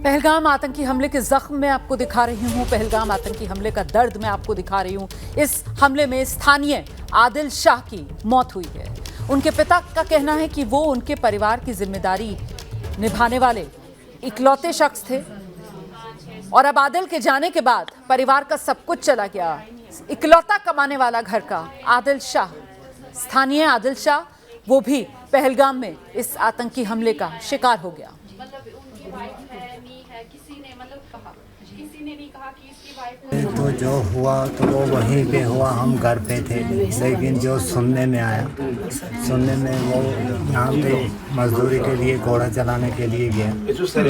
पहलगाम आतंकी हमले के जख्म मैं आपको दिखा रही हूँ। पहलगाम आतंकी हमले का दर्द मैं आपको दिखा रही हूँ। इस हमले में स्थानीय आदिल शाह की मौत हुई है। उनके पिता का कहना है कि वो उनके परिवार की जिम्मेदारी निभाने वाले इकलौते शख्स थे और अब आदिल के जाने के बाद परिवार का सब कुछ चला गया। इकलौता कमाने वाला घर का आदिल शाह, स्थानीय आदिल शाह, वो भी पहलगाम में इस आतंकी हमले का शिकार हो गया। तो जो हुआ तो वो वहीं पे हुआ, हम घर पे थे। लेकिन जो सुनने में आया, सुनने में वो यहाँ पे मजदूरी के लिए घोड़ा चलाने के लिए गया।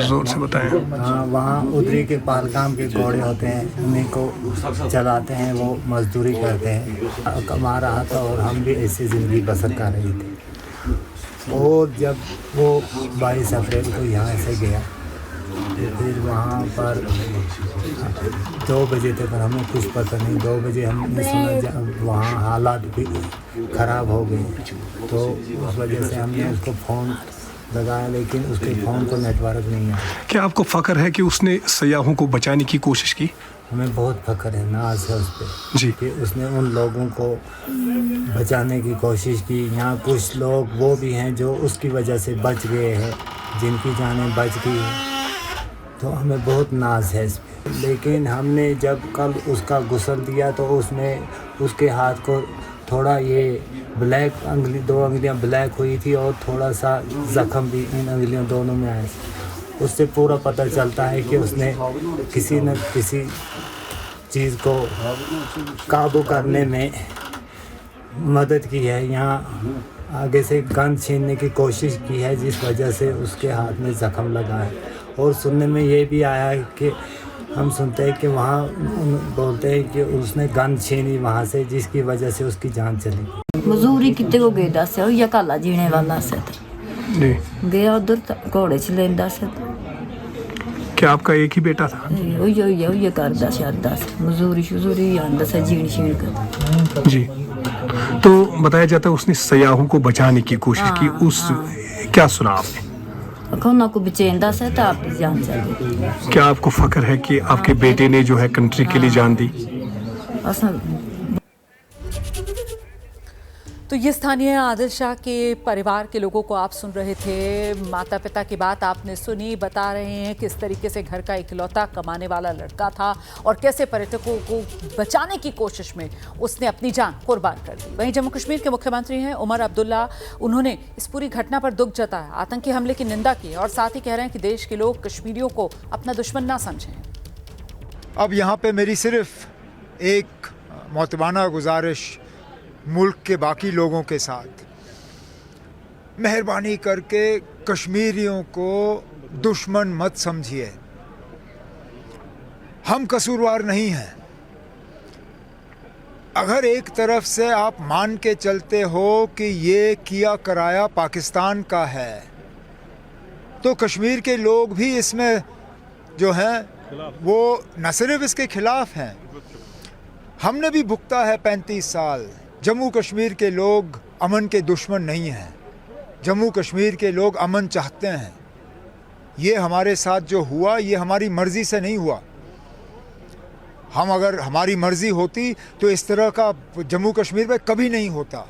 जोर से बताएं। हाँ, वहाँ उधरी के पहलगाम के घोड़े होते हैं, उन्हीं को चलाते हैं, वो मजदूरी करते हैं। कमा रहा था और हम भी ऐसी ज़िंदगी बसर कर रहे थे। और जब वो 22 अप्रैल को यहाँ से गया तो फिर वहाँ पर 2 बजे तक हमें कुछ पता नहीं। 2 बजे हमने सुना वहाँ हालात भी ख़राब हो गए, तो उस वजह से हमने उसको फ़ोन लगाया, लेकिन उसके फ़ोन को नेटवर्क नहीं आया। क्या आपको फ़ख्र है कि उसने सयाहों को बचाने की कोशिश की? हमें बहुत फ़ख्र है, नाज है उस पर जी कि उसने उन लोगों को बचाने की कोशिश की। यहाँ कुछ लोग वो भी हैं जो उसकी वजह से बच गए हैं, जिनकी जानें बच गई हैं, तो हमें बहुत नाज है इस पर। लेकिन हमने जब कल उसका गुस्ल दिया तो उसने उसके हाथ को थोड़ा ये ब्लैक अंगली, 2 अंगलियां ब्लैक हुई थी और थोड़ा सा ज़ख्म भी इन अंगलियों दोनों में आया। उससे पूरा पता चलता है कि उसने किसी न किसी चीज़ को काबू करने में मदद की है। यहाँ आगे से गन छीनने की कोशिश की है, जिस वजह से उसके हाथ में ज़ख्म लगा है। और सुनने में ये भी आया है कि हम सुनते हैं कि वहाँ बोलते हैं कि उसने गन छीनी वहाँ से, जिसकी वजह से उसकी जान चली। मजदूरी कितने को गए दस या काला जीने वाला से जी। गया उधर घोड़े च लेंदा से। क्या आपका एक ही बेटा था? ये करदा से दस मजदूरी आंदा से जीण शीण कर। जी। तो बताया जाता है उसने सयाहों को बचाने की कोशिश की। क्या सुना आपने? अखोना को बचेंदा से तो आप जान चली। क्या आपको फ़ख्र है कि आपके बेटे ने जो है कंट्री के लिए जान दी? तो ये स्थानीय आदिल शाह के परिवार के लोगों को आप सुन रहे थे। माता पिता की बात आपने सुनी। बता रहे हैं किस तरीके से घर का इकलौता कमाने वाला लड़का था और कैसे पर्यटकों को बचाने की कोशिश में उसने अपनी जान कुर्बान कर दी। वहीं जम्मू कश्मीर के मुख्यमंत्री हैं उमर अब्दुल्ला, उन्होंने इस पूरी घटना पर दुख जताया, आतंकी हमले की निंदा की और साथ ही कह रहे हैं कि देश के लोग कश्मीरियों को अपना दुश्मन ना समझें। अब यहाँ पे मेरी सिर्फ एक मोहतबाना गुजारिश मुल्क के बाकी लोगों के साथ, मेहरबानी करके कश्मीरियों को दुश्मन मत समझिए। हम कसूरवार नहीं हैं। अगर एक तरफ से आप मान के चलते हो कि ये किया कराया पाकिस्तान का है, तो कश्मीर के लोग भी इसमें जो हैं वो न सिर्फ इसके खिलाफ हैं, हमने भी भुगता है 35 साल। जम्मू कश्मीर के लोग अमन के दुश्मन नहीं हैं। जम्मू कश्मीर के लोग अमन चाहते हैं। ये हमारे साथ जो हुआ ये हमारी मर्ज़ी से नहीं हुआ। अगर हमारी मर्ज़ी होती तो इस तरह का जम्मू कश्मीर में कभी नहीं होता।